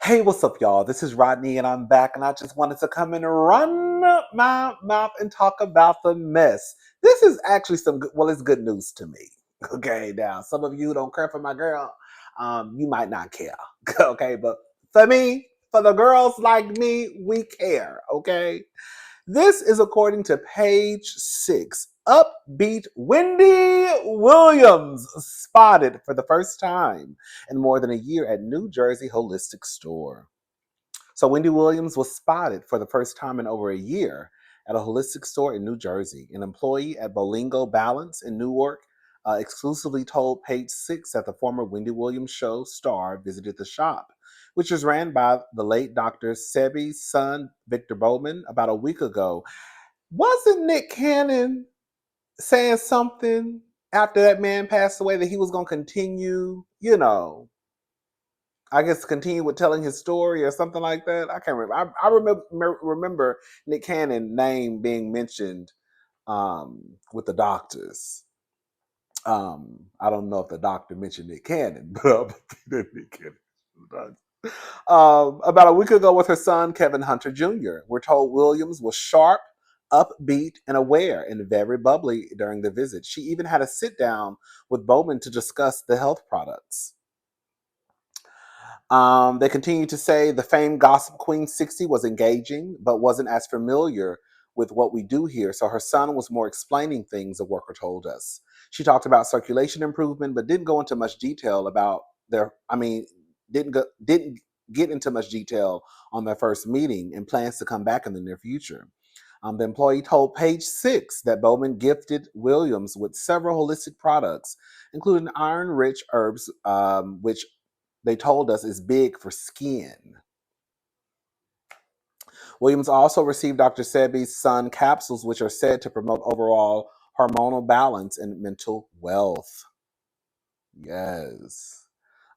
Hey, what's up, y'all? This is Rodney, and I'm back, and I just wanted to come and run my mouth and talk about the mess. This is actually it's good news to me. Okay, now, some of you who don't care for my girl, you might not care. Okay, but for me, for the girls like me, we care. Okay, this is according to page 6. Upbeat Wendy Williams spotted for the first time in more than a year at New Jersey Holistic Store. So Wendy Williams was spotted for the first time in over a year at a holistic store in New Jersey. An employee at Bolingo Balance in Newark exclusively told Page Six that the former Wendy Williams show star visited the shop, which was ran by the late Dr. Sebi's son, Victor Bowman, about a week ago. Wasn't Nick Cannon saying something after that man passed away that he was going to continue, I guess continue with telling his story or something like that. I can't remember. I remember Nick Cannon name being mentioned with the doctors. I don't know if the doctor mentioned Nick Cannon, but Nick Cannon. About a week ago with her son, Kevin Hunter Jr., we're told Williams was sharp, upbeat, and aware and very bubbly during the visit. She even had a sit down with Bowman to discuss the health products. They continue to say the famed gossip queen 60 was engaging, but wasn't as familiar with what we do here. So her son was more explaining things, the worker told us. She talked about circulation improvement, but didn't go into much detail about didn't get into much detail on their first meeting and plans to come back in the near future. The employee told Page Six that Bowman gifted Williams with several holistic products, including iron-rich herbs, which they told us is big for skin. Williams also received Dr. Sebi's son capsules, which are said to promote overall hormonal balance and mental wealth. Yes.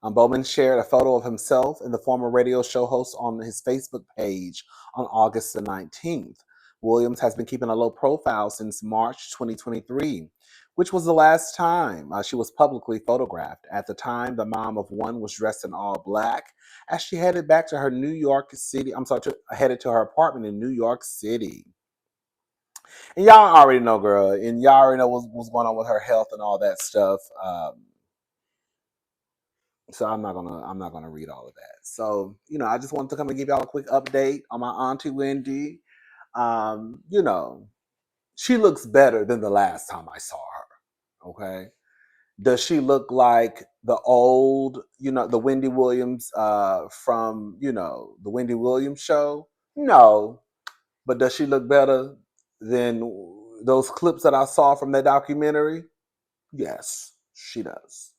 Bowman shared a photo of himself and the former radio show host on his Facebook page on August the 19th. Williams has been keeping a low profile since March 2023, which was the last time she was publicly photographed. At the time, the mom of one was dressed in all black as she headed back to her New York City. Headed to her apartment in New York City. And y'all already know, girl, and y'all already know what's going on with her health and all that stuff. So I'm not gonna read all of that. So, I just wanted to come and give y'all a quick update on my auntie Wendy. Um, you know, she looks better than the last time I saw her. Okay. Does she look like the old, the Wendy Williams from, the Wendy Williams show? No. But does she look better than those clips that I saw from that documentary? Yes, she does.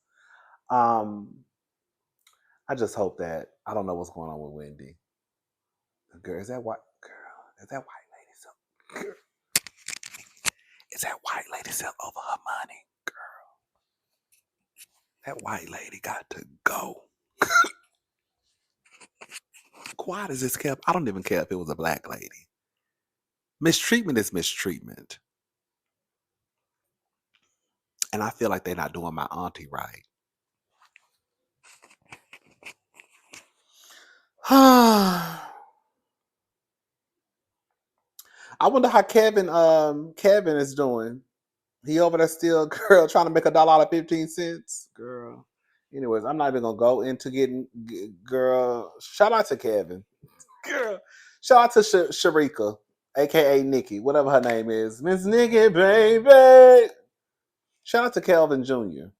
Um, I just hope that I don't know what's going on with Wendy. Girl, is that white girl? Is that white lady so? Girl, is that white lady still over her money? Girl, that white lady got to go. Quiet as this kept. I don't even care if it was a black lady. Mistreatment is mistreatment, and I feel like they're not doing my auntie right. I wonder how Kevin is doing. He over there still, girl, trying to make $1 out of 15 cents, girl. Anyways, I'm not even gonna go into girl. Shout out to Kevin, girl. Shout out to Sharika, aka Nikki, whatever her name is, Miss Nikki, baby. Shout out to Kelvin Jr.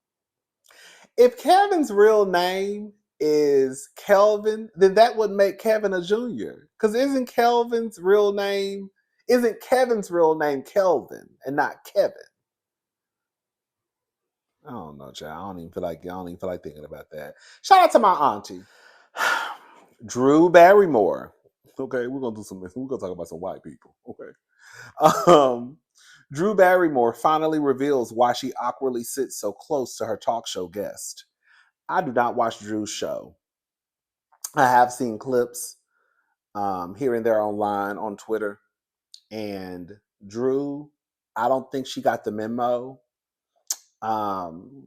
If Kevin's real name is Kelvin, then that would make Kevin a junior. Because isn't Kevin's real name Kelvin and not Kevin? I don't know, child. I don't even feel like thinking about that. Shout out to my auntie. Drew Barrymore. Okay, we're gonna talk about some white people. Okay. Drew Barrymore finally reveals why she awkwardly sits so close to her talk show guest. I do not watch Drew's show. I have seen clips here and there online on Twitter. And Drew, I don't think she got the memo. Um,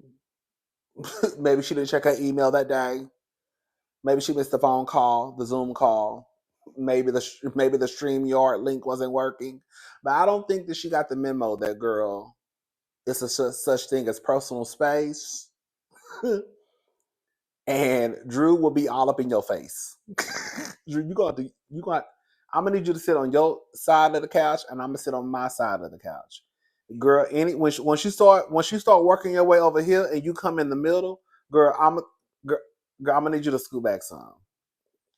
maybe she didn't check her email that day. Maybe she missed the phone call, the Zoom call. Maybe the StreamYard link wasn't working. But I don't think that she got the memo that, girl, it's a such thing as personal space. And Drew will be all up in your face. Drew, I'm gonna need you to sit on your side of the couch, and I'm gonna sit on my side of the couch. Girl, once you start working your way over here, and you come in the middle, girl, girl, I'm gonna need you to scoot back some.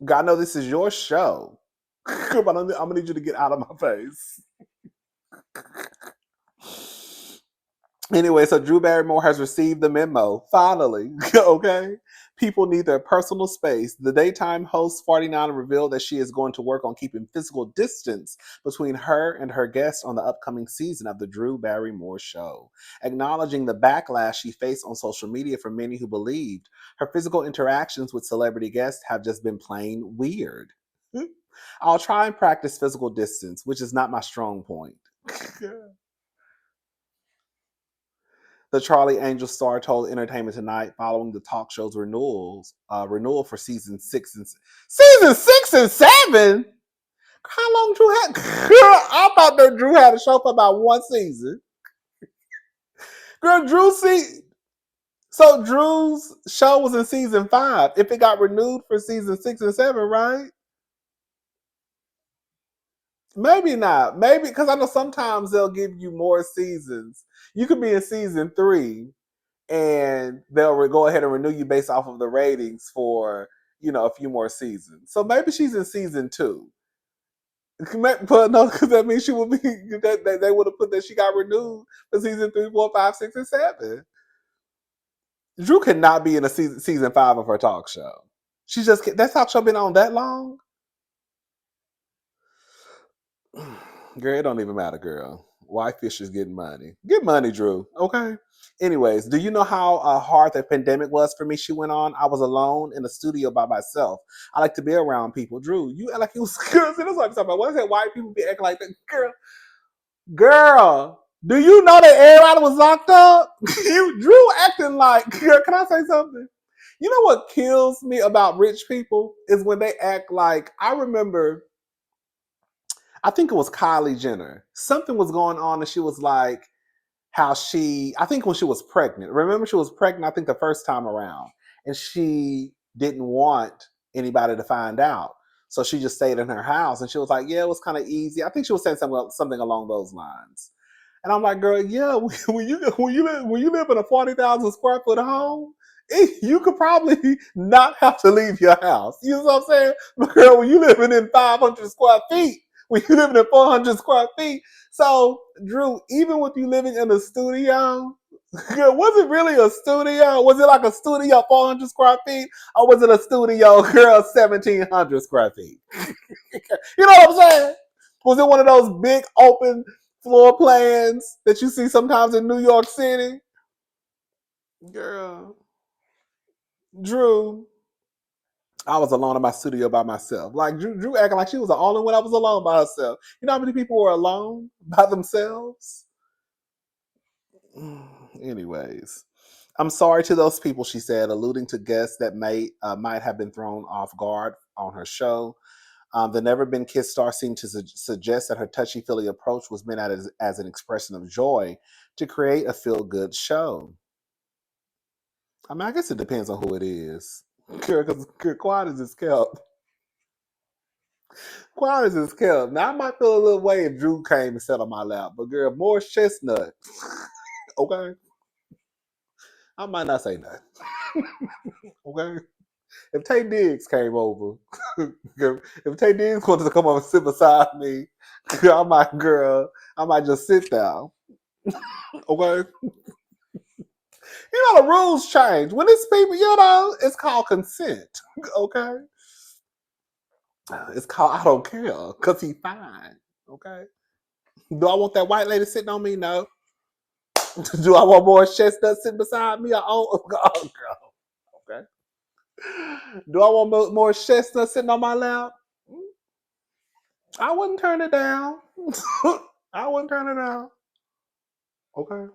Girl, I know this is your show, but I'm gonna need you to get out of my face. Anyway, so Drew Barrymore has received the memo, finally. Okay? People need their personal space. The daytime host 49 revealed that she is going to work on keeping physical distance between her and her guests on the upcoming season of the Drew Barrymore show, acknowledging the backlash she faced on social media from many who believed her physical interactions with celebrity guests have just been plain weird. I'll try and practice physical distance, which is not my strong point. The Charlie Angel star told Entertainment Tonight following the talk show's renewal for season 6 and 7. How long Drew had? Girl, I thought that Drew had a show for about one season. Girl, so Drew's show was in season 5. If it got renewed for season 6 and 7, right? Maybe not. Maybe because I know sometimes they'll give you more seasons. You could be in season 3 and they'll go ahead and renew you based off of the ratings for a few more seasons. So maybe she's in season 2. But no, because that means she would be that they would have put that she got renewed for season 3, 4, 5, 6, and 7. Drew cannot be in a season 5 of her talk show. That talk show been on that long. Girl, it don't even matter, girl. Whitefish is getting money. Get money, Drew. Okay. Anyways, do you know how hard the pandemic was for me? She went on. I was alone in the studio by myself. I like to be around people. Drew, you act like you was girls. That's what I'm talking about. What is that? White people be acting like that, girl. Do you know that everybody was locked up? Drew acting like. Girl, can I say something? You know what kills me about rich people is when they act like. I remember. I think it was Kylie Jenner. Something was going on, and she was like, I think when she was pregnant, remember she was pregnant, I think the first time around, and she didn't want anybody to find out. So she just stayed in her house, and she was like, yeah, it was kind of easy. I think she was saying something along those lines. And I'm like, girl, yeah, when you live in a 40,000 square foot home, you could probably not have to leave your house. You know what I'm saying? But girl, when you living in 500 square feet, when you living in 400 square feet, so Drew, even with you living in a studio, girl, was it really a studio? Was it like a studio 400 square feet, or was it a studio, girl, 1,700 square feet? You know what I'm saying? Was it one of those big open floor plans that you see sometimes in New York City? Girl, Drew, I was alone in my studio by myself. Like Drew acting like she was the only one that was alone by herself. You know how many people were alone by themselves? Anyways, I'm sorry to those people, she said, alluding to guests that might have been thrown off guard on her show. The Never Been Kissed star seemed to suggest that her touchy-feely approach was meant as an expression of joy to create a feel-good show. I mean, I guess it depends on who it is. Because quiet as it's kept. Quiet as it's kept. Now, I might feel a little way if Drew came and sat on my lap. But girl, Morris Chestnut. Okay? I might not say nothing. Okay? If Tay Diggs came over, if Tay Diggs wanted to come over and sit beside me, I might just sit down. Okay? You know, the rules change. When it's people, it's called consent. Okay? It's called I don't care, because he fine. Okay? Do I want that white lady sitting on me? No. Do I want more Chestnut sitting beside me? Oh, girl. Okay. Do I want more Chestnut sitting on my lap? I wouldn't turn it down. I wouldn't turn it down. Okay.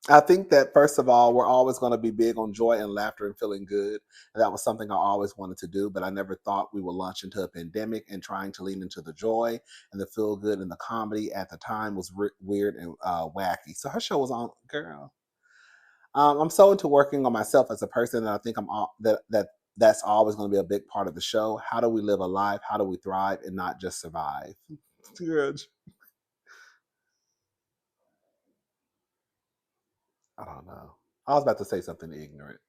I think that first of all, we're always going to be big on joy and laughter and feeling good. And that was something I always wanted to do, but I never thought we would launch into a pandemic, and trying to lean into the joy and the feel good and the comedy at the time was weird and wacky. So her show was on, girl. I'm so into working on myself as a person that I think that's always going to be a big part of the show. How do we live a life? How do we thrive and not just survive? Good. I don't know. I was about to say something ignorant.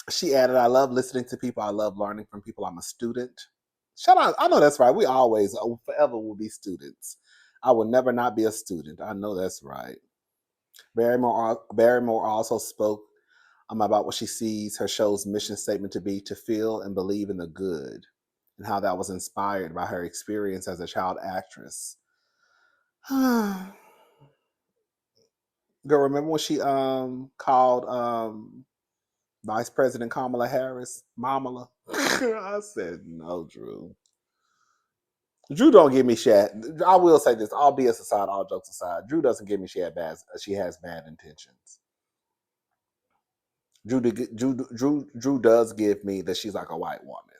She added, I love listening to people. I love learning from people. I'm a student. Shout out. I know that's right. We always, forever will be students. I will never not be a student. I know that's right. Barrymore also spoke about what she sees her show's mission statement to be: to feel and believe in the good, and how that was inspired by her experience as a child actress. Girl, remember when she called Vice President Kamala Harris Mamala? I said, no, Drew. Drew don't give me shit. I will say this, all BS aside, all jokes aside, Drew doesn't give me she has bad intentions. Drew does give me that she's like a white woman.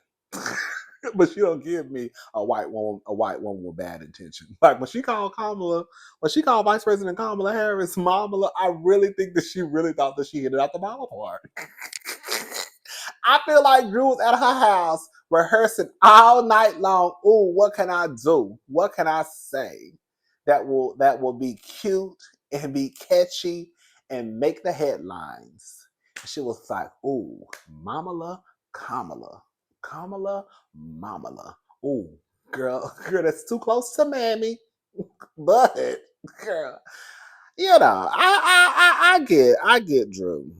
But she don't give me a white woman with bad intention. Like when she called Vice President Kamala Harris Mamala, I really think that she really thought that she hit it out the ballpark. I feel like Drew was at her house rehearsing all night long. Ooh, what can I do? What can I say that will be cute and be catchy and make the headlines? She was like, ooh, Mamala, Kamala, Kamala, Mamala. Ooh, girl, that's too close to mammy. But girl, I get Drew.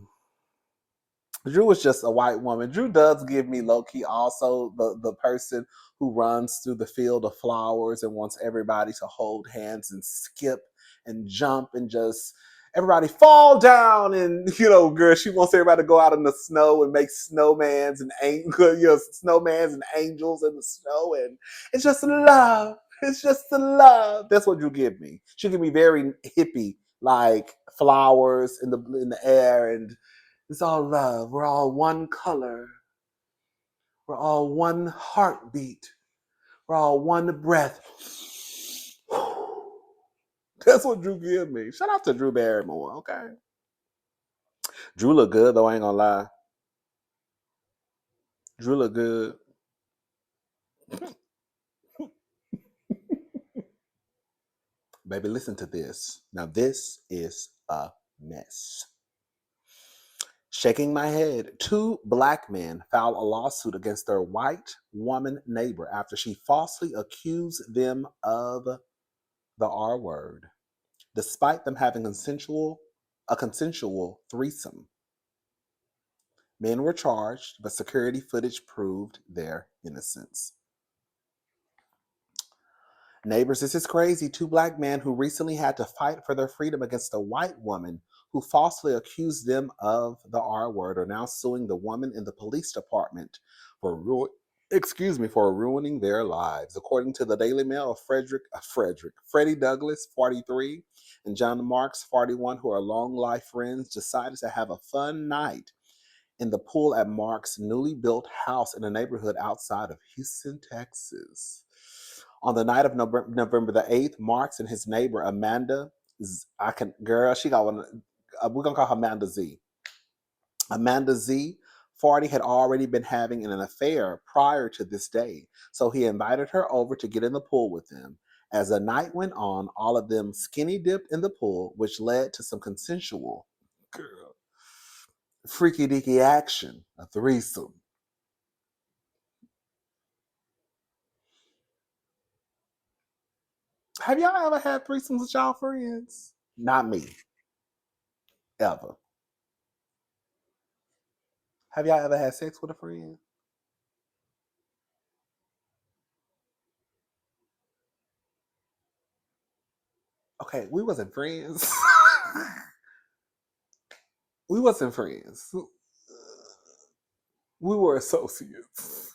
Drew was just a white woman. Drew does give me low key also the person who runs through the field of flowers and wants everybody to hold hands and skip and jump and just everybody fall down, and girl, she wants everybody to go out in the snow and make snowmans and snowmans and angels in the snow, and it's just love. It's just the love. That's what Drew give me. She give me very hippie, like flowers in the air, and it's all love. We're all one color. We're all one heartbeat. We're all one breath. That's what Drew give me. Shout out to Drew Barrymore, okay? Drew look good though, I ain't gonna lie. Drew look good. Baby, listen to this. Now this is a mess. Shaking my head, two black men filed a lawsuit against their white woman neighbor after she falsely accused them of the R word, despite them having a consensual threesome. Men were charged, but security footage proved their innocence. Neighbors, this is crazy. Two black men who recently had to fight for their freedom against a white woman who falsely accused them of the R word are now suing the woman in the police department for for ruining their lives. According to the Daily Mail, Freddie Douglas, 43, and John Marks, 41, who are long life friends, decided to have a fun night in the pool at Mark's newly built house in a neighborhood outside of Houston, Texas. On the night of November the 8th, Marks and his neighbor Amanda, she got one. We're gonna call her Amanda Z. Amanda Z, 40, had already been having an affair prior to this day, so he invited her over to get in the pool with him. As the night went on, all of them skinny dipped in the pool, which led to some consensual, girl, freaky deaky action, a threesome. Have y'all ever had threesomes with y'all friends? Not me, ever. Have y'all ever had sex with a friend? Okay, we wasn't friends. We wasn't friends. We were associates.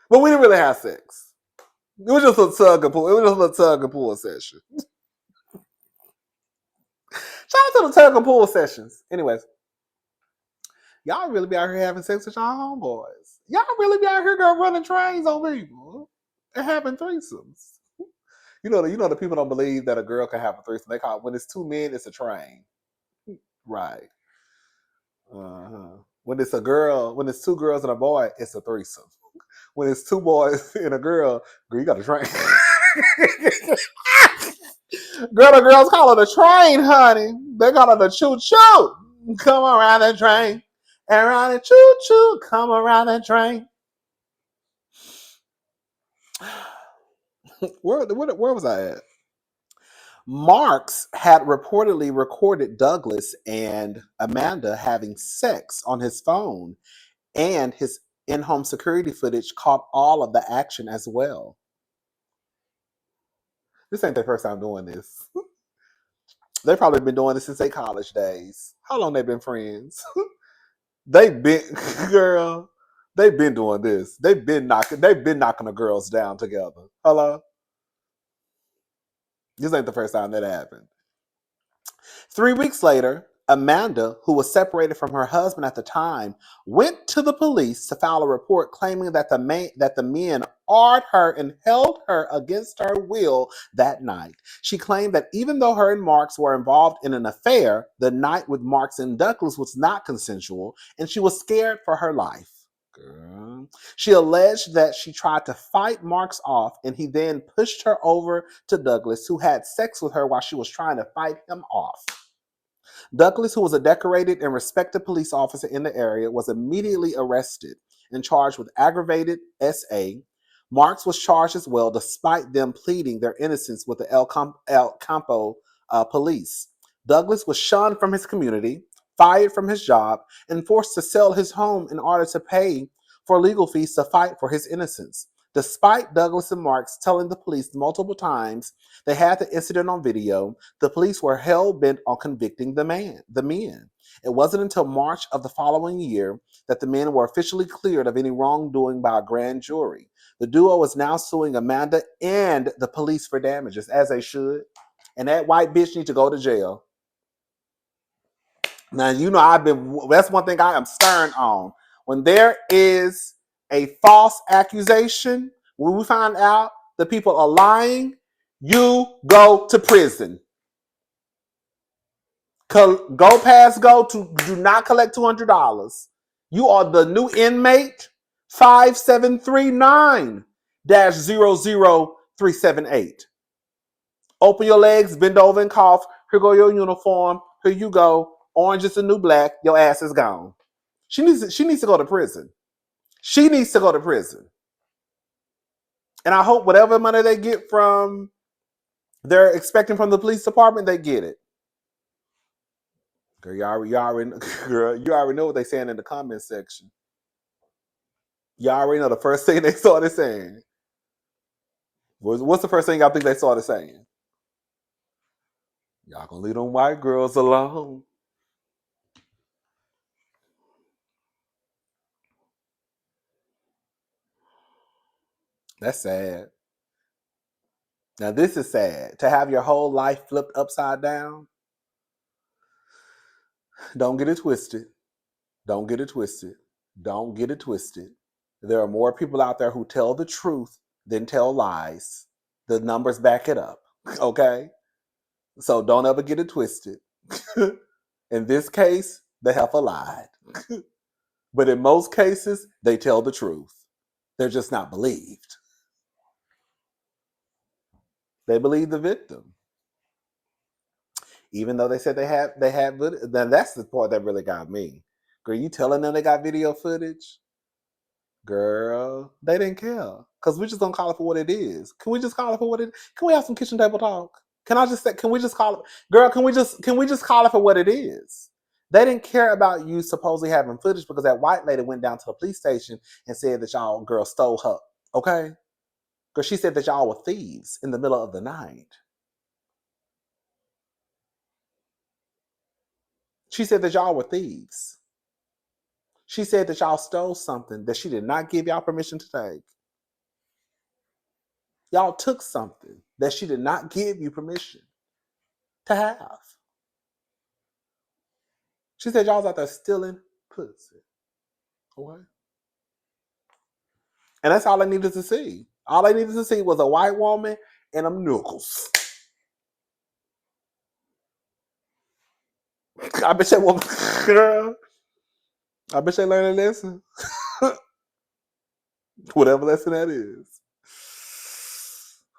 But we didn't really have sex. It was just a tug and pull. It was just a tug and pull session. Shout out to the tug and pull sessions. Anyways, y'all really be out here having sex with y'all homeboys. Y'all really be out here girl running trains on people and having threesomes. You know the people don't believe that a girl can have a threesome. They call it when it's two men, it's a train. Right. When it's two girls and a boy, it's a threesome. When it's two boys and a girl, you got a train. Girl, the girls call it a train, honey. They call it a choo-choo. Come around the train. And around the choo-choo. Come around the train. Where was I at? Marks had reportedly recorded Douglas and Amanda having sex on his phone, and his in-home security footage caught all of the action as well. This ain't their first time doing this. They've probably been doing this since their college days. How long they been friends? They've been doing this. They've been knocking the girls down together. Hello? This ain't the first time that happened. 3 weeks later, Amanda, who was separated from her husband at the time, went to the police to file a report claiming that the men awed her and held her against her will that night. She claimed that even though her and Marks were involved in an affair, the night with Marks and Douglas was not consensual, and she was scared for her life. Girl. She alleged that she tried to fight Marks off, and he then pushed her over to Douglas, who had sex with her while she was trying to fight him off. Douglas, who was a decorated and respected police officer in the area, was immediately arrested and charged with aggravated SA. Marks was charged as well, despite them pleading their innocence with the El Campo police. Douglas was shunned from his community, fired from his job, and forced to sell his home in order to pay for legal fees to fight for his innocence. Despite Douglas and Marks telling the police multiple times they had the incident on video, the police were hell-bent on convicting the men. It wasn't until March of the following year that the men were officially cleared of any wrongdoing by a grand jury. The duo is now suing Amanda and the police for damages, as they should. And that white bitch needs to go to jail. Now, that's one thing I am stern on. When there is a false accusation, when we find out the people are lying, you go to prison. Go past go to do not collect $200. You are the new inmate 5739-00378. Open your legs, bend over and cough. Here go your uniform. Here you go. Orange is the new black. Your ass is gone. She needs to go to prison. She needs to go to prison. And I hope whatever money they get from they're expecting from the police department, they get it. Girl, you already know what they saying in the comment section. You already know the first thing they started saying. What's the first thing y'all think they started saying? Y'all gonna leave them white girls alone. That's sad. Now this is sad. To have your whole life flipped upside down. Don't get it twisted. Don't get it twisted. Don't get it twisted. There are more people out there who tell the truth than tell lies. The numbers back it up. Okay? So don't ever get it twisted. In this case, the heifer lied. But in most cases, they tell the truth. They're just not believed. They believe the victim. Even though they said they had then that's the part that really got me. Girl, you telling them they got video footage? Girl, they didn't care. Because we're just gonna call it for what it is. Can we just call it for what it is? Can we have some kitchen table talk? Can I just say, can we just call it, girl, can we just call it for what it is? They didn't care about you supposedly having footage because that white lady went down to the police station and said that y'all girl stole her. Okay? Because she said that y'all were thieves in the middle of the night. She said that y'all were thieves. She said that y'all stole something that she did not give y'all permission to take. Y'all took something that she did not give you permission to have. She said y'all was out there stealing pussy. Okay? And that's all I needed to see. All I needed to see was a white woman and them knuckles. I bet that woman, girl, I bet they learned a lesson. Whatever lesson that is.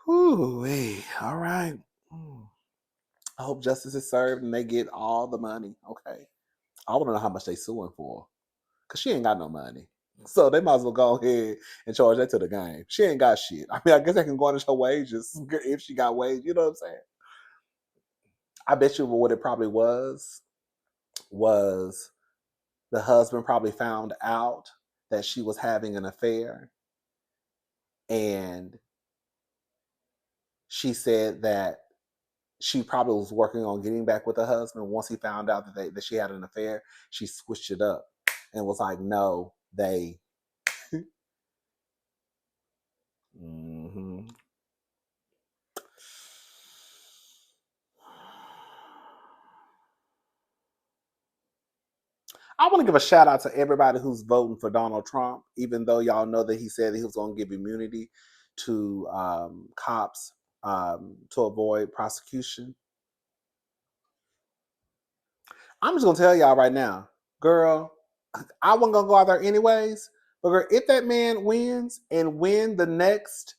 Ooh, hey, all right. I hope justice is served and they get all the money. Okay. I want to know how much they suing for. Because she ain't got no money. So they might as well go ahead and charge that to the game. She ain't got shit. I mean, I guess they can garnish her wages if she got wages. You know what I'm saying? I bet you what it probably was the husband probably found out that she was having an affair. And she said that she probably was working on getting back with her husband. Once he found out that she had an affair, she switched it up and was like, no, they. Mm-hmm. I want to give a shout out to everybody who's voting for Donald Trump, even though y'all know that he said that he was going to give immunity to cops to avoid prosecution. I'm just going to tell y'all right now, girl, I wasn't going to go out there anyways, but girl, if that man wins and when the next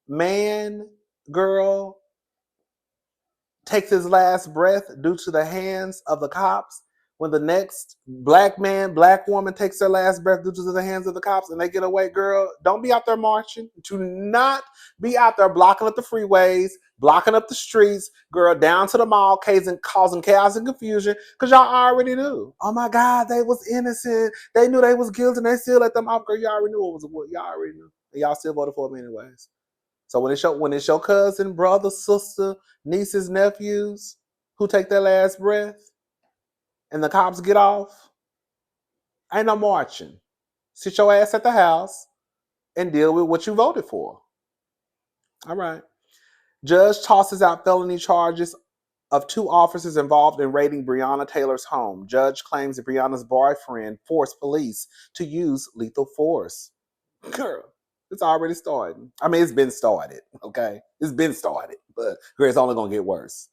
man, girl, takes his last breath due to the hands of the cops, when the next black man, black woman takes their last breath due to the hands of the cops and they get away, girl, don't be out there marching. Do not be out there blocking up the freeways, blocking up the streets, girl, down to the mall, causing chaos and confusion, because y'all already knew. Oh my God, they was innocent. They knew they was guilty and they still let them off. Girl, y'all already knew it was what y'all already knew. And y'all still voted for them anyways. So when it's your cousin, brother, sister, nieces, nephews who take their last breath and the cops get off, ain't no marching. Sit your ass at the house and deal with what you voted for. All right. Judge tosses out felony charges of 2 officers involved in raiding Breonna Taylor's home. Judge claims that Breonna's boyfriend forced police to use lethal force. Girl, it's already starting. I mean, it's been started, okay? It's been started, but it's only going to get worse.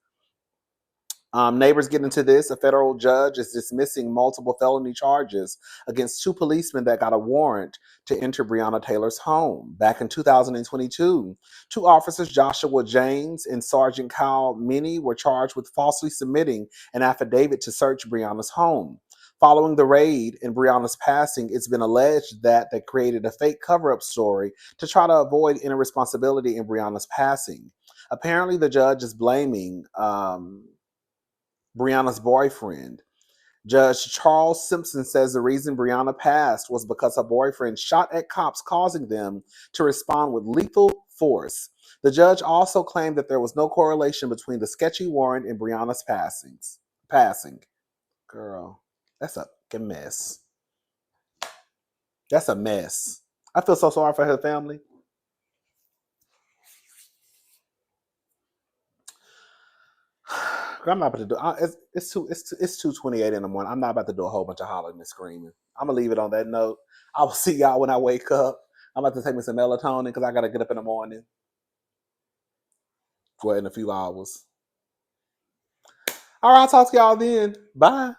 Neighbors get into this. A federal judge is dismissing multiple felony charges against 2 policemen that got a warrant to enter Breonna Taylor's home. Back in 2022, 2 officers, Joshua James and Sergeant Kyle Minnie, were charged with falsely submitting an affidavit to search Breonna's home. Following the raid and Breonna's passing, it's been alleged that they created a fake cover-up story to try to avoid any responsibility in Breonna's passing. Apparently, the judge is blaming Breonna's boyfriend. Judge Charles Simpson says the reason Breonna passed was because her boyfriend shot at cops, causing them to respond with lethal force. The judge also claimed that there was no correlation between the sketchy warrant and Breonna's passing. Girl, that's a fucking mess. That's a mess. I feel so sorry for her family. I'm not about to do. It's 2:28 in the morning. I'm not about to do a whole bunch of hollering and screaming. I'm gonna leave it on that note. I will see y'all when I wake up. I'm about to take me some melatonin because I gotta get up in the morning. For in a few hours. All right, I'll talk to y'all then. Bye.